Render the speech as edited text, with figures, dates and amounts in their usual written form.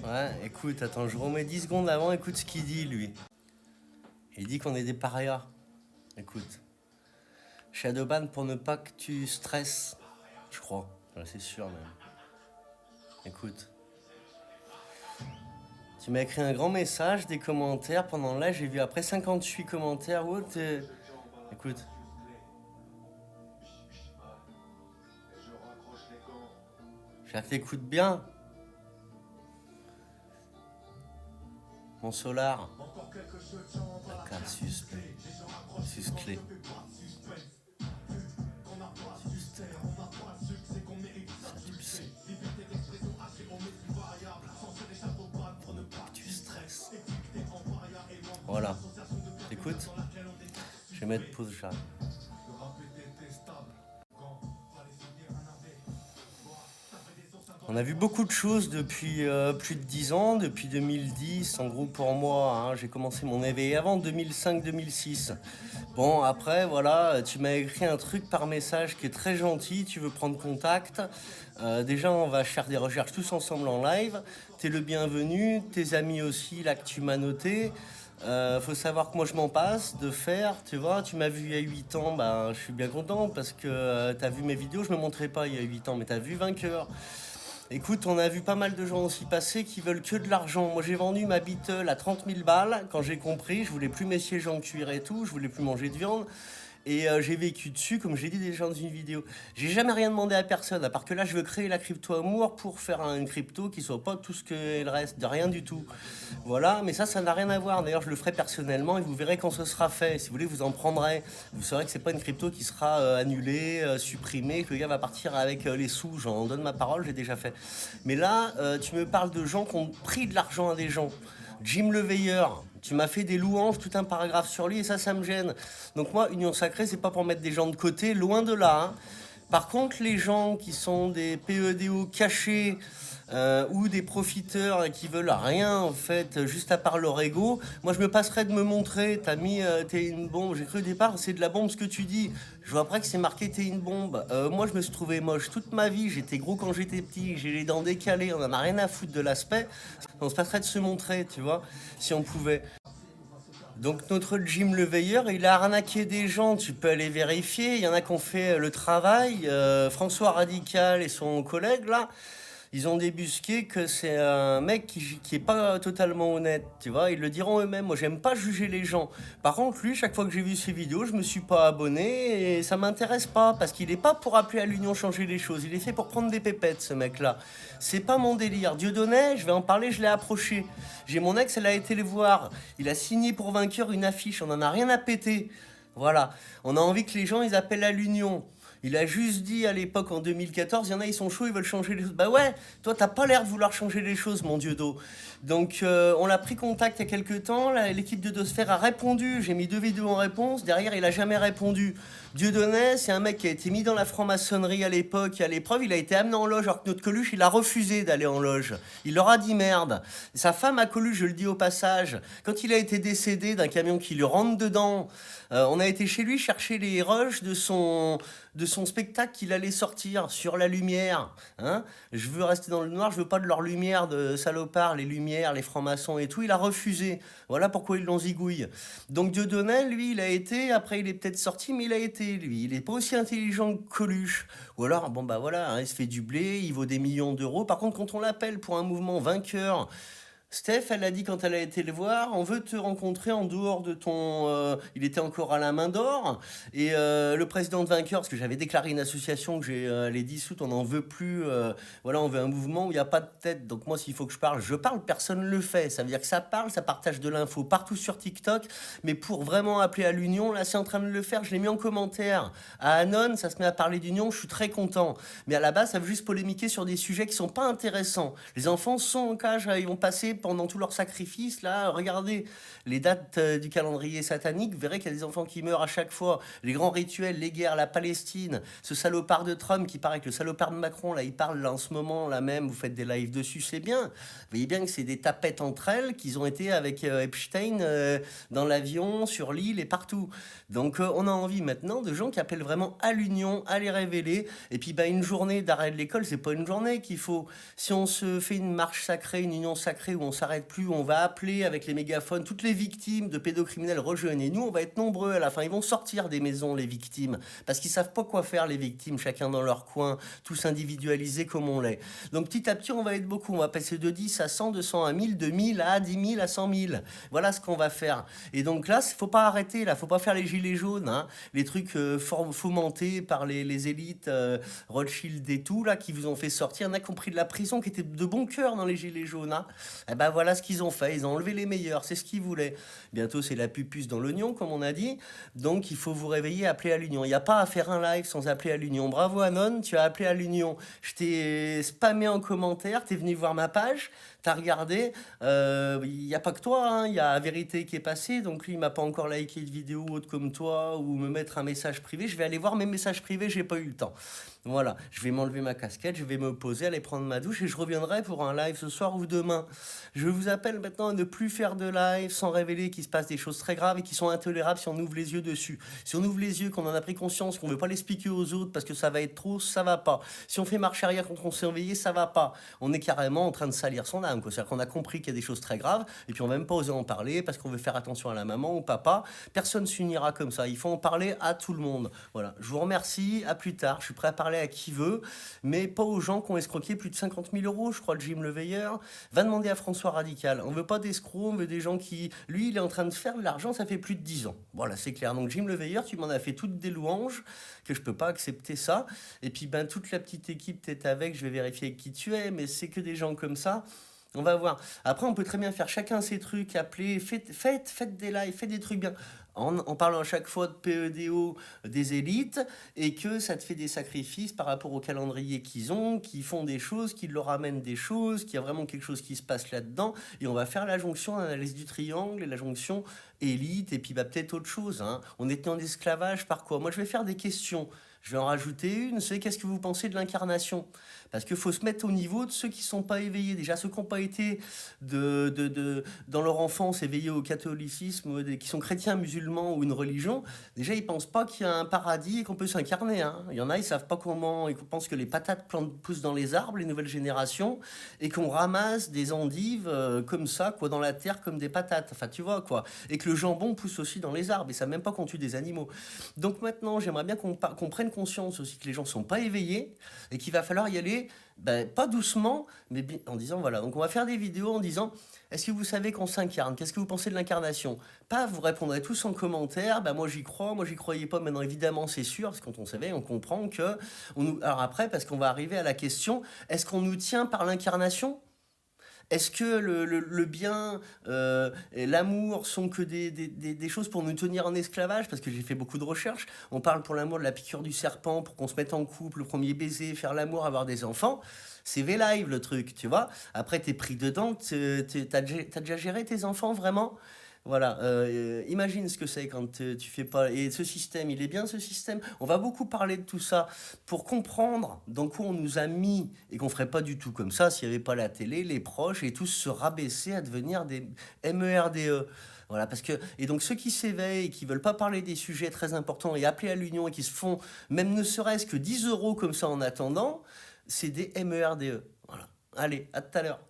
Ouais, écoute, attends, je remets 10 secondes avant, écoute ce qu'il dit, lui. Il dit qu'on est des parias. Écoute. Shadowban pour ne pas que tu stresses, je crois. Ouais, c'est sûr même. Écoute. Tu m'as écrit un grand message, des commentaires. Pendant là, j'ai vu après 58 commentaires. Oh, écoute. J'espère que t'écoutes bien. Mon solar. D'accord, suspect. Susclé. Pour ne pas que tu stresses. Voilà. Écoute. Je vais mettre pause, chat. On a vu beaucoup de choses depuis plus de 10 ans, depuis 2010, en gros pour moi, hein, j'ai commencé mon éveil avant 2005-2006. Bon, après, voilà, tu m'as écrit un truc par message qui est très gentil, tu veux prendre contact. Déjà, on va faire des recherches tous ensemble en live. T'es le bienvenu, tes amis aussi, là que tu m'as noté. Faut savoir que moi je m'en passe de faire, tu vois, tu m'as vu il y a 8 ans, bah, je suis bien content parce que t'as vu mes vidéos, je me montrais pas il y a 8 ans, mais t'as vu Vainqueur. Écoute, on a vu pas mal de gens aussi passer qui veulent que de l'argent. Moi, j'ai vendu ma Beetle à 30 000 balles quand j'ai compris. Je voulais plus mes sièges en cuir et tout. Je voulais plus manger de viande. Et j'ai vécu dessus, comme j'ai dit déjà dans une vidéo. J'ai jamais rien demandé à personne, à part que là, je veux créer la crypto amour pour faire une crypto qui soit pas tout ce qu'il reste, de rien du tout. Voilà, mais ça n'a rien à voir. D'ailleurs, je le ferai personnellement et vous verrez quand ce sera fait. Si vous voulez, vous en prendrez. Vous saurez que c'est pas une crypto qui sera annulée, supprimée, que le gars va partir avec les sous. J'en donne ma parole, j'ai déjà fait. Mais là, tu me parles de gens qui ont pris de l'argent à des gens. Jim le Veilleur, tu m'as fait des louanges, tout un paragraphe sur lui, et ça me gêne. Donc moi, Union Sacrée, c'est pas pour mettre des gens de côté, loin de là. Hein. Par contre, les gens qui sont des PEDO cachés ou des profiteurs et qui veulent rien en fait, juste à part leur ego, moi je me passerais de me montrer. T'as mis, t'es une bombe. J'ai cru au départ, c'est de la bombe ce que tu dis. Je vois après que c'est marqué t'es une bombe. Moi je me suis trouvé moche toute ma vie. J'étais gros quand j'étais petit. J'ai les dents décalées. On en a rien à foutre de l'aspect. On se passerait de se montrer, tu vois, si on pouvait. Donc notre Jim le Veilleur, il a arnaqué des gens, tu peux aller vérifier, il y en a qui ont fait le travail, François Radical et son collègue là, ils ont débusqué que c'est un mec qui est pas totalement honnête, tu vois, ils le diront eux-mêmes, moi j'aime pas juger les gens. Par contre lui, chaque fois que j'ai vu ses vidéos, je me suis pas abonné et ça m'intéresse pas, parce qu'il est pas pour appeler à l'union changer les choses, il est fait pour prendre des pépettes ce mec-là. C'est pas mon délire. Dieudonné, je vais en parler, je l'ai approché. J'ai mon ex, elle a été le voir. Il a signé pour Vainqueur une affiche, on en a rien à péter. Voilà. On a envie que les gens, ils appellent à l'union. Il a juste dit à l'époque, en 2014, il y en a, ils sont chauds, ils veulent changer les choses. Bah ouais, toi, t'as pas l'air de vouloir changer les choses, mon dieu d'eau. Donc, on a pris contact il y a quelques temps. L'équipe de Dosphère a répondu. J'ai mis 2 vidéos en réponse. Derrière, il a jamais répondu. Dieudonné, c'est un mec qui a été mis dans la franc-maçonnerie à l'époque, à l'épreuve. Il a été amené en loge, alors que notre Coluche, il a refusé d'aller en loge. Il leur a dit merde. Sa femme a Coluche, je le dis au passage, quand il a été décédé d'un camion qui lui rentre dedans, on a été chez lui chercher les rushs de son spectacle qu'il allait sortir sur la lumière. Hein, je veux rester dans le noir, je veux pas de leur lumière de salopard, les lumières, les francs-maçons et tout. Il a refusé. Voilà pourquoi ils l'ont zigouille. Donc Dieudonné, lui, il a été, après il est peut-être sorti, mais il a été, lui. Il est pas aussi intelligent que Coluche. Ou alors, bon bah voilà, hein, il se fait du blé, il vaut des millions d'euros. Par contre, quand on l'appelle pour un mouvement vainqueur, Steph, elle a dit quand elle a été le voir, on veut te rencontrer en dehors de ton... il était encore à la main d'or. Et le président de Vainqueur, parce que j'avais déclaré une association que j'ai les dissoute, on n'en veut plus. Voilà, on veut un mouvement où il n'y a pas de tête. Donc moi, s'il faut que je parle, personne ne le fait. Ça veut dire que ça parle, ça partage de l'info partout sur TikTok. Mais pour vraiment appeler à l'union, là, c'est en train de le faire. Je l'ai mis en commentaire. À Anon, ça se met à parler d'union, je suis très content. Mais à la base, ça veut juste polémiquer sur des sujets qui sont pas intéressants. Les enfants sont en cage, ils vont passer pendant tous leurs sacrifices, là, regardez les dates du calendrier satanique, vous verrez qu'il y a des enfants qui meurent à chaque fois. Les grands rituels, les guerres, la Palestine, ce salopard de Trump qui paraît que le salopard de Macron, là, il parle là, en ce moment, là même, vous faites des lives dessus, c'est bien. Vous voyez bien que c'est des tapettes entre elles qu'ils ont été avec Epstein dans l'avion, sur l'île et partout. Donc on a envie maintenant de gens qui appellent vraiment à l'union, à les révéler. Et puis bah, une journée d'arrêt de l'école, c'est pas une journée qu'il faut. Si on se fait une marche sacrée, une union sacrée où on s'arrête plus, on va appeler avec les mégaphones toutes les victimes de pédocriminels, rejoignez-nous, on va être nombreux à la fin. Ils vont sortir des maisons, les victimes, parce qu'ils savent pas quoi faire, les victimes, chacun dans leur coin, tous individualisés comme on l'est. Donc petit à petit, on va être beaucoup. On va passer de 10 à 100, de 100 à 1000, de 1000 à 10 000 à 100 000. Voilà ce qu'on va faire. Et donc là, il faut pas arrêter, là, faut pas faire les gilets jaunes, hein, les trucs fomentés par les élites Rothschild et tout, là, qui vous ont fait sortir. Il y en a qui ont pris de la prison, qui étaient de bon cœur dans les gilets jaunes. Hein. Et ben voilà ce qu'ils ont fait. Ils ont enlevé les meilleurs. C'est ce qu'ils voulaient. Bientôt, c'est la pupuce dans l'oignon, comme on a dit. Donc, il faut vous réveiller, appeler à l'union. Il n'y a pas à faire un live sans appeler à l'union. Bravo, Anon, tu as appelé à l'union. Je t'ai spammé en commentaire, tu es venu voir ma page, tu as regardé. Il n'y a pas que toi, hein. Il y a Vérité qui est passé. Donc, lui, il m'a pas encore liké de vidéo autre comme toi ou me mettre un message privé. Je vais aller voir mes messages privés, j'ai pas eu le temps. Voilà, je vais m'enlever ma casquette, je vais me poser, aller prendre ma douche et je reviendrai pour un live ce soir ou demain. Je vous appelle maintenant à ne plus faire de live sans révéler qu'il se passe des choses très graves et qui sont intolérables si on ouvre les yeux dessus. Si on ouvre les yeux, qu'on en a pris conscience, qu'on ne veut pas l'expliquer aux autres parce que ça va être trop, ça va pas. Si on fait marche arrière contre on s'est réveillé, ça va pas. On est carrément en train de salir son âme, quoi. C'est-à-dire qu'on a compris qu'il y a des choses très graves et puis on va même pas oser en parler parce qu'on veut faire attention à la maman ou papa. Personne s'unira comme ça. Il faut en parler à tout le monde. Voilà. Je vous remercie. À plus tard. Je suis prêt à parler à qui veut, mais pas aux gens qui ont escroqué plus de 50 000 euros, je crois, le Jim Leveilleur. Va demander à François Radical. On veut pas d'escrocs, on veut des gens qui... Lui, il est en train de faire de l'argent, ça fait plus de 10 ans. Voilà, c'est clair. Donc Jim Leveilleur, tu m'en as fait toutes des louanges, que je peux pas accepter ça. Et puis, ben, toute la petite équipe, t'es avec, je vais vérifier qui tu es, mais c'est que des gens comme ça. On va voir. Après, on peut très bien faire chacun ses trucs, appeler, faites des lives, faites des trucs bien. En parlant à chaque fois de PEDO des élites, et que ça te fait des sacrifices par rapport au calendrier qu'ils ont, qui font des choses, qui leur amènent des choses, qu'il y a vraiment quelque chose qui se passe là-dedans. Et on va faire la jonction, l'analyse du triangle, et la jonction élite, et puis bah, peut-être autre chose. Hein. On était en esclavage par quoi? Moi, je vais faire des questions. Je vais en rajouter une. C'est qu'est-ce que vous pensez de l'incarnation? Parce qu'il faut se mettre au niveau de ceux qui ne sont pas éveillés. Déjà, ceux qui n'ont pas été dans leur enfance éveillés au catholicisme, qui sont chrétiens, musulmans ou une religion, déjà, ils ne pensent pas qu'il y a un paradis et qu'on peut s'incarner. Hein. Il y en a, ils ne savent pas comment. Ils pensent que les patates poussent dans les arbres, les nouvelles générations, et qu'on ramasse des endives comme ça, quoi, dans la terre, comme des patates. Enfin, tu vois, quoi. Et que le jambon pousse aussi dans les arbres. Et ça, même pas qu'on tue des animaux. Donc maintenant, j'aimerais bien qu'on prenne conscience aussi que les gens ne sont pas éveillés et qu'il va falloir y aller, ben, pas doucement, mais en disant voilà. Donc on va faire des vidéos en disant est-ce que vous savez qu'on s'incarne? Qu'est-ce que vous pensez de l'incarnation? Pas, vous répondrez tous en commentaire ben, moi j'y crois, moi j'y croyais pas, maintenant évidemment c'est sûr, parce que quand on savait, on comprend que. Alors après, parce qu'on va arriver à la question est-ce qu'on nous tient par l'incarnation? Est-ce que le bien et l'amour sont que des choses pour nous tenir en esclavage? Parce que j'ai fait beaucoup de recherches. On parle pour l'amour de la piqûre du serpent, pour qu'on se mette en couple, le premier baiser, faire l'amour, avoir des enfants. C'est V-Live le truc, tu vois. Après, t'es pris dedans. T'as déjà géré tes enfants vraiment? Voilà, imagine ce que c'est quand tu fais pas... Et ce système, il est bien ce système. On va beaucoup parler de tout ça pour comprendre dans quoi on nous a mis et qu'on ferait pas du tout comme ça s'il n'y avait pas la télé, les proches et tous se rabaisser à devenir des MERDE. Voilà, parce que... Et donc ceux qui s'éveillent et qui veulent pas parler des sujets très importants et appeler à l'union et qui se font même ne serait-ce que 10 euros comme ça en attendant, c'est des MERDE. Voilà. Allez, à tout à l'heure.